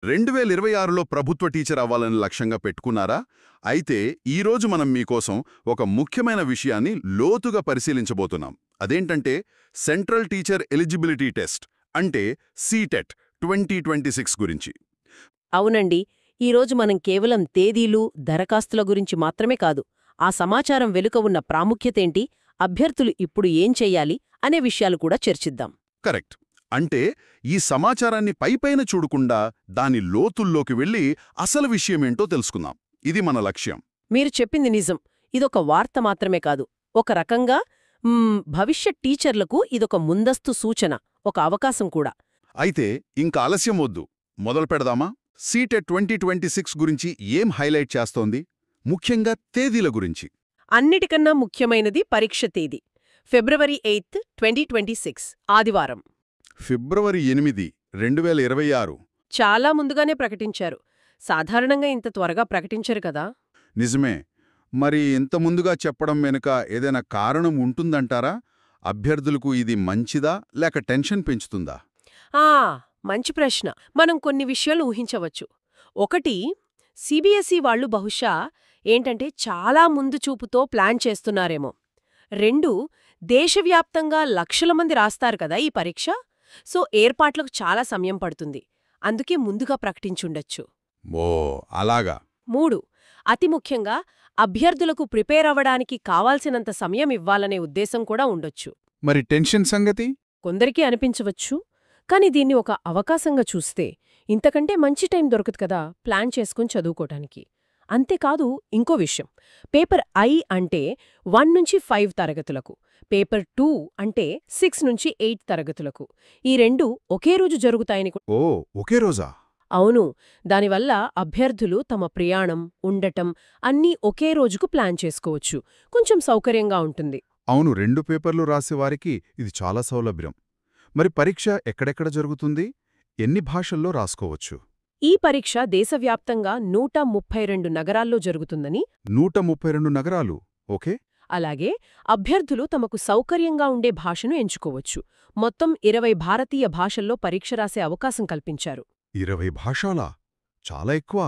2026లో ప్రభుత్వ టీచర్ అవ్వాలని లక్ష్యంగా పెట్టుకున్నారా? అయితే ఈరోజు మనం మీకోసం ఒక ముఖ్యమైన విషయాన్ని లోతుగా పరిశీలించబోతున్నాం. అదేంటంటే సెంట్రల్ టీచర్ ఎలిజిబిలిటీ టెస్ట్ అంటే సీటెట్ 2026 గురించి. అవునండి. ఈరోజు మనం కేవలం తేదీలు, దరఖాస్తుల గురించి మాత్రమే కాదు, ఆ సమాచారం వెనుక ఉన్న ప్రాముఖ్యతేంటి, అభ్యర్థులు ఇప్పుడు ఏం చెయ్యాలి అనే విషయాలు కూడా చర్చిద్దాం. కరెక్ట్. అంటే ఈ సమాచారాన్ని పైపైన చూడకుండా దాని లోతుల్లోకి వెళ్ళి అసలు విషయమేంటో తెలుసుకుందాం. ఇది మన లక్ష్యం. మీరు చెప్పింది నిజం. ఇదొక వార్త మాత్రమే కాదు, ఒక రకంగా భవిష్యత్ టీచర్లకు ఇదొక ముందస్తు సూచన, ఒక అవకాశం కూడా. అయితే ఇంకా ఆలస్యం వద్దు, మొదలు పెడదామా? సీటెట్ 2026 గురించి ఏం హైలైట్ చేస్తోంది? ముఖ్యంగా తేదీల గురించి. అన్నిటికన్నా ముఖ్యమైనది పరీక్ష తేదీ. ఫిబ్రవరి 8, 2026 ఆదివారం. ఫిబ్రవరి 8, 2026. చాలా ముందుగానే ప్రకటించారు. సాధారణంగా ఇంత త్వరగా ప్రకటించరు కదా. నిజమే. మరి ఇంత ముందుగా చెప్పడం వెనుక ఏదైనా కారణం ఉంటుందంటారా? అభ్యర్థులకు ఇది మంచిదా లేక టెన్షన్ పెంచుతుందా? మంచి ప్రశ్న. మనం కొన్ని విషయాలు ఊహించవచ్చు. ఒకటి, సిబిఎస్ఈ వాళ్ళు బహుశా ఏంటంటే చాలా ముందు చూపుతో ప్లాన్ చేస్తున్నారేమో. 2, దేశవ్యాప్తంగా లక్షల మంది రాస్తారు కదా ఈ పరీక్ష, సో ఏర్పాట్లకు చాలా సమయం పడుతుంది, అందుకే ముందుగా ప్రకటించుండొచ్చు. ఓ అలాగా. 3, అతి ముఖ్యంగా అభ్యర్థులకు ప్రిపేర్ అవ్వడానికి కావాల్సినంత సమయం ఇవ్వాలనే ఉద్దేశం కూడా ఉండొచ్చు. మరి టెన్షన్ సంగతి? కొందరికి అనిపించవచ్చు, కాని దీన్ని ఒక అవకాశంగా చూస్తే ఇంతకంటే మంచి టైం దొరకదు కదా ప్లాన్ చేసుకుని చదువుకోటానికి. అంతేకాదు, ఇంకో విషయం, పేపర్ ఐ అంటే 1 నుంచి 5 తరగతులకు, పేపర్ 2 అంటే 6 నుంచి 8 తరగతులకు. ఈ రెండూ ఒకే రోజు జరుగుతాయని. ఓ ఒకే రోజా? అవును. దానివల్ల అభ్యర్థులు తమ ప్రయాణం, ఉండటం అన్నీ ఒకే రోజుకు ప్లాన్ చేసుకోవచ్చు. కొంచెం సౌకర్యంగా ఉంటుంది. అవును, 2 పేపర్లు రాసేవారికి ఇది చాలా సౌలభ్యం. మరి పరీక్ష ఎక్కడెక్కడ జరుగుతుంది? ఎన్ని భాషల్లో రాసుకోవచ్చు? ఈ పరీక్ష దేశవ్యాప్తంగా 132 నగరాల్లో జరుగుతుందని. 132 నగరాలు, ఓకే. అలాగే అభ్యర్థులు తమకు సౌకర్యంగా ఉండే భాషను ఎంచుకోవచ్చు. మొత్తం 20 భారతీయ భాషల్లో పరీక్ష రాసే అవకాశం కల్పించారు. 20 భాషలా? చాలా ఎక్కువ.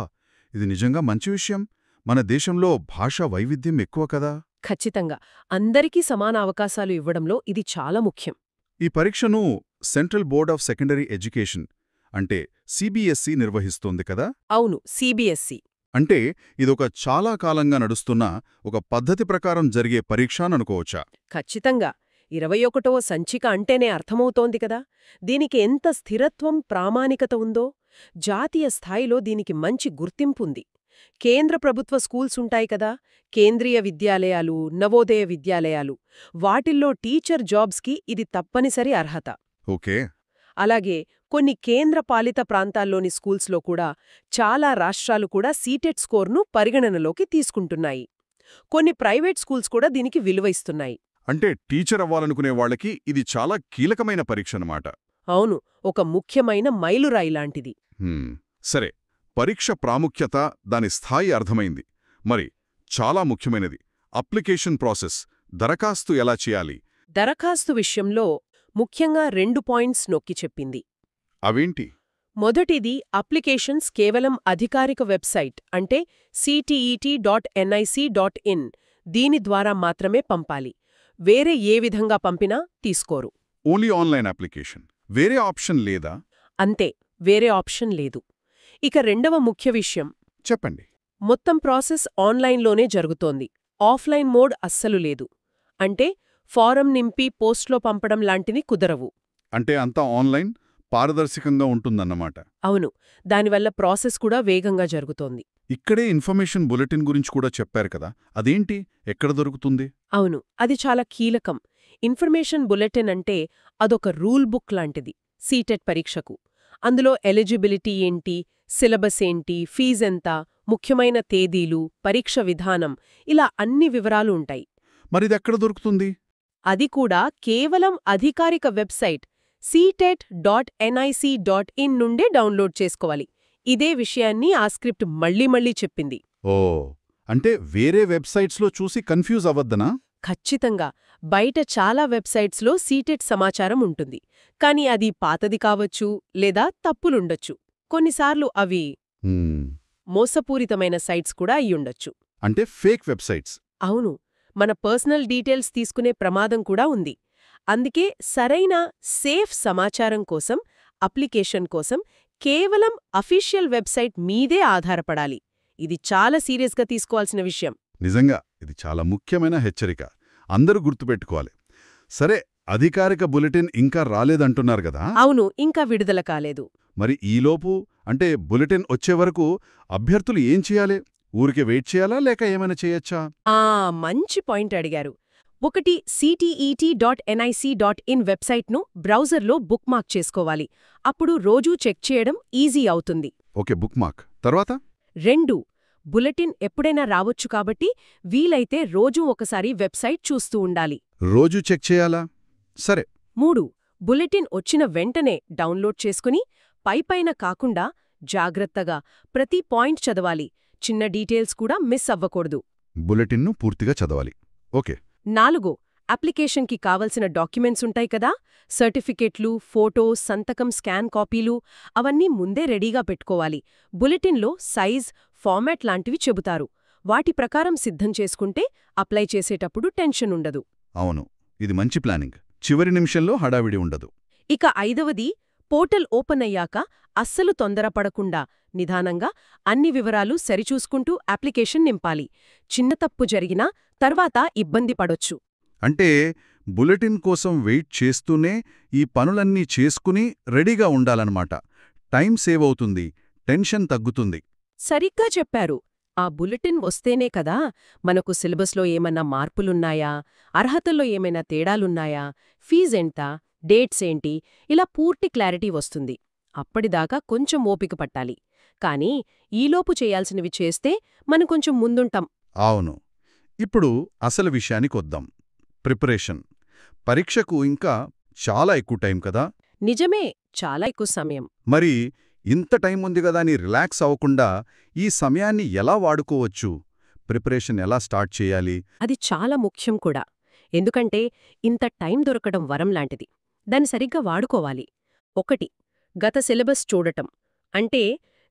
ఇది నిజంగా మంచి విషయం. మన దేశంలో భాషా వైవిధ్యం ఎక్కువ కదా. ఖచ్చితంగా. అందరికీ సమాన అవకాశాలు ఇవ్వడంలో ఇది చాలా ముఖ్యం. ఈ పరీక్షను central board of secondary education అంటే సిబిఎస్ఈ నిర్వహిస్తోంది కదా. అవును, సిబిఎస్ఈ. అంటే ఇదొక చాలా కాలంగా నడుస్తున్న ఒక పద్ధతి ప్రకారం జరిగే పరీక్ష అనుకోవచ్చా? ఖచ్చితంగా. 21వ సంచిక అంటేనే అర్థమవుతోంది కదా దీనికి ఎంత స్థిరత్వం, ప్రామాణికత ఉందో. జాతీయ స్థాయిలో దీనికి మంచి గుర్తింపుంది. కేంద్ర ప్రభుత్వ స్కూల్స్ ఉంటాయి కదా, కేంద్రీయ విద్యాలయాలు, నవోదయ విద్యాలయాలు, వాటిల్లో టీచర్ జాబ్స్కి ఇది తప్పనిసరి అర్హత. ఓకే. అలాగే కొన్ని కేంద్ర పాలిత ప్రాంతాల్లోని స్కూల్స్లో కూడా చాలా రాష్ట్రాలు కూడా సీటెట్ స్కోర్ను పరిగణనలోకి తీసుకుంటున్నాయి. కొన్ని ప్రైవేట్ స్కూల్స్ కూడా దీనికి విలువ ఇస్తున్నాయి. అంటే టీచర్ అవ్వాలనుకునే వాళ్ళకి ఇది చాలా కీలకమైన పరీక్ష అన్నమాట. అవును, ఒక ముఖ్యమైన మైలురాయి లాంటిది. సరే, పరీక్ష ప్రాముఖ్యత, దాని స్థాయి అర్థమైంది. మరి చాలా ముఖ్యమైనది అప్లికేషన్ ప్రాసెస్, దరఖాస్తు ఎలా చేయాలి? దరఖాస్తు విషయంలో ముఖ్యంగా 2 పాయింట్స్ నొక్కి చెప్పింది. అవేంటి? మొదటిది, అప్లికేషన్స్ కేవలం అధికారిక వెబ్సైట్ అంటే ctet.nic.in దీని ద్వారా మాత్రమే పంపాలి. వేరే ఏ విధంగా పంపినా తీసుకోరు. ఓన్లీ ఆన్లైన్ అప్లికేషన్, వేరే ఆప్షన్ లేదా? అంతే, వేరే ఆప్షన్ లేదు. ఇక రెండవ ముఖ్య విషయం చెప్పండి. మొత్తం ప్రాసెస్ ఆన్లైన్లోనే జరుగుతోంది. ఆఫ్లైన్ మోడ్ అస్సలు లేదు. అంటే ఫారం నింపి పోస్ట్లో పంపడం లాంటివి కుదరవు. అంటే అంతా ఆన్లైన్, పారదర్శకంగా ఉంటుందన్నమాట. అవును, దానివల్ల ప్రాసెస్ కూడా వేగంగా జరుగుతోంది. ఇక్కడే ఇన్ఫర్మేషన్ బులెటిన్ గురించి కూడా చెప్పారు కదా, అదేంటి, ఎక్కడ దొరుకుతుంది? అవును, అది చాలా కీలకం. ఇన్ఫర్మేషన్ బులెటిన్ అంటే అదొక రూల్ బుక్ లాంటిది సీటెట్ పరీక్షకు. అందులో ఎలిజిబిలిటీ ఏంటి, సిలబస్ ఏంటి, ఫీజెంత, ముఖ్యమైన తేదీలు, పరీక్ష విధానం, ఇలా అన్ని వివరాలు ఉంటాయి. మరిదెక్కడ దొరుకుతుంది? అది కూడా కేవలం అధికారిక వెబ్సైట్ ctet.nic.in నుండే డౌన్లోడ్ చేసుకోవాలి. ఇదే విషయాన్ని ఆ స్క్రిప్ట్ మళ్ళీ చెప్పింది. ఓ, అంటే వేరే వెబ్సైట్స్లో చూసి కన్ఫ్యూజ్ అవ్వద్దనా? ఖచ్చితంగా. బయట చాలా వెబ్సైట్స్లో సీటెట్ సమాచారం ఉంటుంది, కానీ అది పాతది కావచ్చు లేదా తప్పులుండొచ్చు. కొన్నిసార్లు అవి హ్మ్. మోసపూరితమైన సైట్స్ కూడా అయ్యుండొచ్చు. అంటే ఫేక్ వెబ్సైట్స్. అవును, మన పర్సనల్ డీటెయిల్స్ తీసుకునే ప్రమాదం కూడా ఉంది. అందుకే సరైన సేఫ్ సమాచారం కోసం, అప్లికేషన్ కోసం కేవలం అఫీషియల్ వెబ్సైట్ మీదే ఆధారపడాలి. ఇది చాలా సీరియస్గా తీసుకోవాల్సిన విషయం. నిజంగా ఇది చాలా ముఖ్యమైన హెచ్చరిక. అందరూ గుర్తుపెట్టుకోవాలి. సరే, అధికారిక బులెటిన్ ఇంకా రాలేదంటున్నారు గదా. అవును, ఇంకా విడుదల కాలేదు. మరి ఈలోపు అంటే బులెటిన్ వచ్చే వరకు అభ్యర్థులు ఏం చేయాలి? ఊరికే వెయిట్ చేయాలా లేక ఏమైనా చేయొచ్చా? మంచి పాయింట్ అడిగారు. ఒకటి, ctet.nic.in వెబ్సైట్ను బ్రౌజర్లో బుక్మార్క్ చేసుకోవాలి. అప్పుడు రోజూ చెక్ చేయడం ఈజీ అవుతుంది. Okay, book mark. తర్వాత 2, బులెటిన్ ఎప్పుడైనా రావొచ్చు కాబట్టి వీలైతే రోజూ ఒకసారి వెబ్సైట్ చూస్తూ ఉండాలి. రోజూ చెక్ చేయాలా? సరే. 3, బులెటిన్ వచ్చిన వెంటనే డౌన్లోడ్ చేసుకుని పైపైన కాకుండా జాగ్రత్తగా ప్రతి పాయింట్ చదవాలి. చిన్న డీటెయిల్స్ కూడా మిస్ అవ్వకూడదు. బులెటిన్ను పూర్తిగా చదవాలి. ఓకే. 4, అప్లికేషన్కి కావలసిన డాక్యుమెంట్స్ ఉంటాయి కదా, సర్టిఫికెట్లు, ఫోటో, సంతకం, స్కాన్ కాపీలు, అవన్నీ ముందే రెడీగా పెట్టుకోవాలి. బులెటిన్లో సైజ్, ఫార్మాట్ లాంటివి చెబుతారు. వాటి ప్రకారం సిద్ధం చేసుకుంటే అప్లై చేసేటప్పుడు టెన్షన్ ఉండదు. అవును, ఇది మంచి ప్లానింగ్. చివరి నిమిషంలో హడావిడి ఉండదు. ఇక 5వది, పోర్టల్ ఓపెన్ అయ్యాక అస్సలు తొందరపడకుండా నిదానంగా అన్ని వివరాలు సరిచూసుకుంటూ అప్లికేషన్ నింపాలి. చిన్న తప్పు జరిగినా తర్వాత ఇబ్బంది పడొచ్చు. అంటే బులెటిన్ కోసం వెయిట్ చేస్తూనే ఈ పనులన్నీ చేసుకుని రెడీగా ఉండాలన్నమాట. టైం సేవ్ అవుతుంది, టెన్షన్ తగ్గుతుంది. సరిగ్గా చెప్పారు. ఆ బులెటిన్ వస్తేనే కదా మనకు సిలబస్లో ఏమన్నా మార్పులున్నాయా, అర్హతల్లో ఏమైనా తేడాలున్నాయా, ఫీజెంత, డేట్స్ ఏంటి, ఇలా పూర్తి క్లారిటీ వస్తుంది. అప్పటిదాకా కొంచెం ఓపిక పట్టాలి. కానీ ఈలోపు చేయాల్సినవి చేస్తే మనం కొంచెం ముందుంటాం. అవును. ఇప్పుడు అసలు విషయానికొద్దాం. ప్రిపరేషన్. పరీక్షకు ఇంకా చాలా ఎక్కువ టైం కదా. నిజమే, చాలా ఎక్కువ సమయం. మరి ఇంత టైం ఉంది గదా అని రిలాక్స్ అవ్వకుండా ఈ సమయాన్ని ఎలా వాడుకోవచ్చు? ప్రిపరేషన్ ఎలా స్టార్ట్ చేయాలి? అది చాలా ముఖ్యం కూడా. ఎందుకంటే ఇంత టైం దొరకడం వరం లాంటిది. దాన్ని సరిగ్గా వాడుకోవాలి. 1, గత సిలబస్ చూడటం. అంటే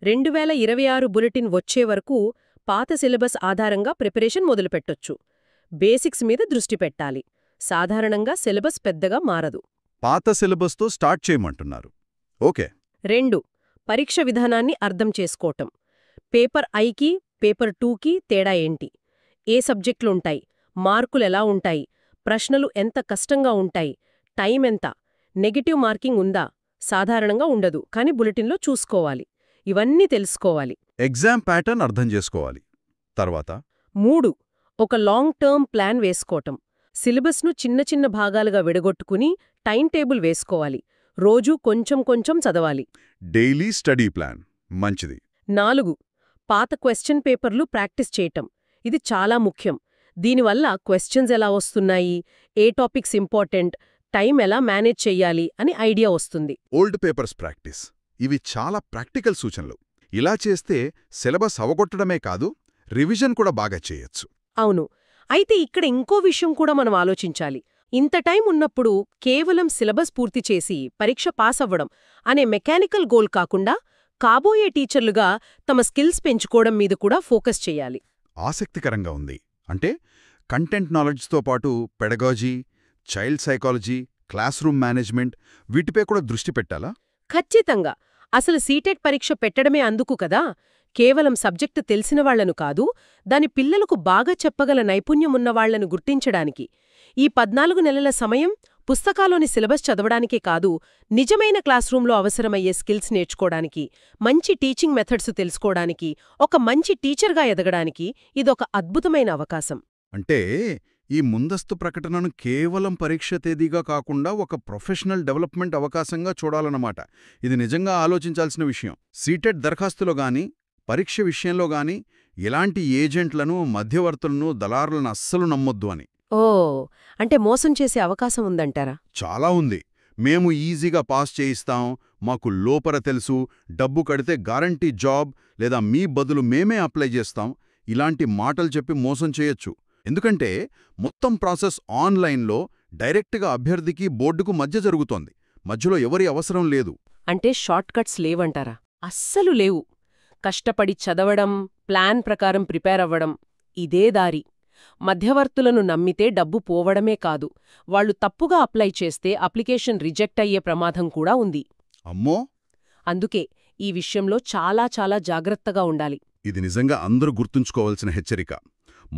2026 బులెటిన్ వచ్చే వరకు పాత సిలబస్ ఆధారంగా ప్రిపరేషన్ మొదలుపెట్టొచ్చు. బేసిక్స్ మీద దృష్టి పెట్టాలి. సాధారణంగా సిలబస్ పెద్దగా మారదు. పాత సిలబస్తో స్టార్ట్ చేయమంటున్నారు. ఓకే. 2, పరీక్ష విధానాన్ని అర్థం చేసుకోవటం. పేపర్ ఐకి, పేపర్ 2కి తేడా ఏంటి, ఏ సబ్జెక్టులుంటాయి, మార్కులెలా ఉంటాయి, ప్రశ్నలు ఎంత కష్టంగా ఉంటాయి, టైం ఎంత, నెగటివ్ మార్కింగ్ ఉందా, సాధారణంగా ఉండదు కానీ బులెటిన్లో చూసుకోవాలి. ఇవన్నీ తెలుసుకోవాలి. ఎగ్జామ్ ప్యాటర్న్ అర్థం చేసుకోవాలి. తర్వాత 3, ఒక లాంగ్ టర్మ్ ప్లాన్ వేసుకోవటం. సిలబస్ను చిన్న చిన్న భాగాలుగా విడగొట్టుకుని టైం టేబుల్ వేసుకోవాలి. రోజూ కొంచెం కొంచెం చదవాలి. డైలీ స్టడీ ప్లాన్ మంచిది. 4, పాత క్వశ్చన్ పేపర్లు ప్రాక్టీస్ చేయటం. ఇది చాలా ముఖ్యం. దీనివల్ల క్వశ్చన్స్ ఎలా వస్తున్నాయి, ఏ టాపిక్స్ ఇంపార్టెంట్, టైం ఎలా మేనేజ్ చెయ్యాలి అని ఐడియా వస్తుంది. Old papers practice. ఇవి చాలా ప్రాక్టికల్ సూచనలు. ఇలా చేస్తే సిలబస్ అవగొట్టడమే కాదు, రివిజన్ కూడా బాగా చేయొచ్చు. అవును. అయితే ఇక్కడ ఇంకో విషయం కూడా మనం ఆలోచించాలి. ఇంత టైం ఉన్నప్పుడు కేవలం సిలబస్ పూర్తి చేసి పరీక్ష పాస్ అవ్వడం అనే మెకానికల్ గోల్ కాకుండా కాబోయే టీచర్లుగా తమ స్కిల్స్ పెంచుకోవడం మీద కూడా ఫోకస్ చెయ్యాలి. ఆసక్తికరంగా ఉంది. అంటే కంటెంట్ నాలెడ్జ్తో పాటు pedagogy, child psychology, class room management వీటిపై కూడా దృష్టి పెట్టాలా? ఖచ్చితంగా. అసలు సీటెట్ పరీక్ష పెట్టడమే అందుకు కదా. కేవలం సబ్జెక్టు తెలిసినవాళ్లను కాదు, దాని పిల్లలకు బాగా చెప్పగల నైపుణ్యమున్నవాళ్లను గుర్తించడానికి. ఈ 14 నెలల సమయం పుస్తకాలోని సిలబస్ చదవడానికే కాదు, నిజమైన క్లాస్ రూంలో అవసరమయ్యే స్కిల్స్ నేర్చుకోవడానికి, మంచి టీచింగ్ మెథడ్స్ తెలుసుకోవడానికి, ఒక మంచి టీచర్గా ఎదగడానికి ఇదొక అద్భుతమైన అవకాశం. అంటే ఈ ముందస్తు ప్రకటనను కేవలం పరీక్ష తేదీగా కాకుండా ఒక ప్రొఫెషనల్ డెవలప్మెంట్ అవకాశంగా చూడాలన్నమాట. ఇది నిజంగా ఆలోచించాల్సిన విషయం. సీటెట్ దరఖాస్తులో గానీ, పరీక్ష విషయంలో గానీ ఎలాంటి ఏజెంట్లను, మధ్యవర్తులను, దళారులను అస్సలు నమ్మొద్దు అని. అంటే మోసం చేసే అవకాశం ఉందంటారా? చాలా ఉంది. మేము ఈజీగా పాస్ చేయిస్తాం, మాకు లోపల తెలుసు, డబ్బు కడితే గ్యారంటీ జాబ్, లేదా మీ బదులు మేమే అప్లై చేస్తాం, ఇలాంటి మాటలు చెప్పి మోసం చేయొచ్చు. ఎందుకంటే మొత్తం ప్రాసెస్ ఆన్లైన్లో డైరెక్ట్గా అభ్యర్థికి బోర్డుకు మధ్య జరుగుతోంది. మధ్యలో ఎవరి అవసరం లేదు. అంటే షార్ట్ కట్స్ లేవంటారా? అస్సలు లేవు. కష్టపడి చదవడం, ప్లాన్ ప్రకారం ప్రిపేర్ అవ్వడం ఇదే దారి. మధ్యవర్తులను నమ్మితే డబ్బు పోవడమే కాదు, వాళ్ళు తప్పుగా అప్లై చేస్తే అప్లికేషన్ రిజెక్ట్ అయ్యే ప్రమాదం కూడా ఉంది. అమ్మో! అందుకే ఈ విషయంలో చాలా చాలా జాగ్రత్తగా ఉండాలి. ఇది నిజంగా అందరూ గుర్తుంచుకోవాల్సిన హెచ్చరిక.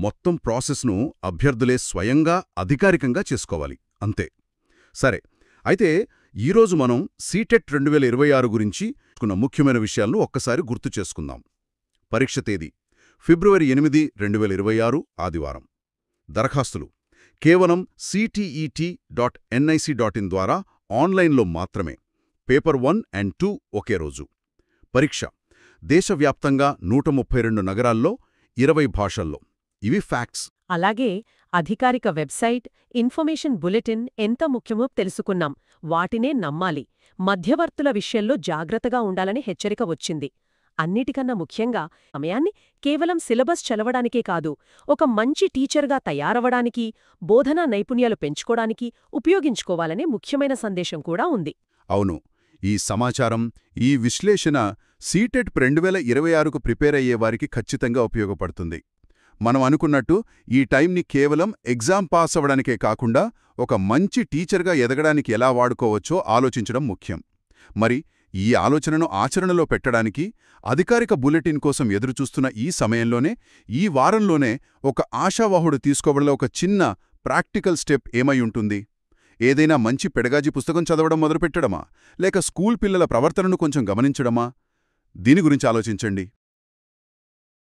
మొత్తం ప్రాసెస్ను అభ్యర్థులే స్వయంగా అధికారికంగా చేసుకోవాలి, అంతే. సరే, అయితే ఈరోజు మనం సీటెట్ 2026 గురించి కొన్ని ముఖ్యమైన విషయాలను ఒక్కసారి గుర్తు చేసుకుందాం. పరీక్ష తేదీ ఫిబ్రవరి 8, 2026 ఆదివారం. దరఖాస్తులు కేవలం ctet.nic.in ద్వారా ఆన్లైన్లో మాత్రమే. పేపర్ 1 అండ్ 2 ఒకే రోజు. పరీక్ష దేశవ్యాప్తంగా 132 నగరాల్లో 20 భాషల్లో. ఇవి ఫ్యాక్ట్స్. అలాగే అధికారిక వెబ్సైట్, ఇన్ఫర్మేషన్ బులెటిన్ ఎంత ముఖ్యమో తెలుసుకున్నాం. వాటినే నమ్మాలి. మధ్యవర్తుల విషయంలో జాగ్రత్తగా ఉండాలని హెచ్చరిక వచ్చింది. అన్నిటికన్నా ముఖ్యంగా సమయాన్ని కేవలం సిలబస్ చదవడానికే కాదు, ఒక మంచి టీచర్గా తయారవడానికి, బోధనా నైపుణ్యాలు పెంచుకోవడానికి ఉపయోగించుకోవాలనే ముఖ్యమైన సందేశం కూడా ఉంది. అవును, ఈ సమాచారం, ఈ విశ్లేషణ సీటెట్ 2026కు ప్రిపేర్ అయ్యేవారికి ఖచ్చితంగా ఉపయోగపడుతుంది. మనం అనుకున్నట్టు ఈ టైంని కేవలం ఎగ్జామ్ పాస్ అవ్వడానికే కాకుండా ఒక మంచి టీచర్గా ఎదగడానికి ఎలా వాడుకోవచ్చో ఆలోచించడం ముఖ్యం. మరి ఈ ఆలోచనను ఆచరణలో పెట్టడానికి అధికారిక బులెటిన్ కోసం ఎదురుచూస్తున్న ఈ సమయంలోనే, ఈ వారంలోనే ఒక ఆశావాహుడు తీసుకోవడంలో ఒక చిన్న ప్రాక్టికల్ స్టెప్ ఏమై ఉంటుంది? ఏదైనా మంచి పెడగాజీ పుస్తకం చదవడం మొదలుపెట్టడమా? లేక స్కూల్ పిల్లల ప్రవర్తనను కొంచెం గమనించడమా? దీని గురించి ఆలోచించండి.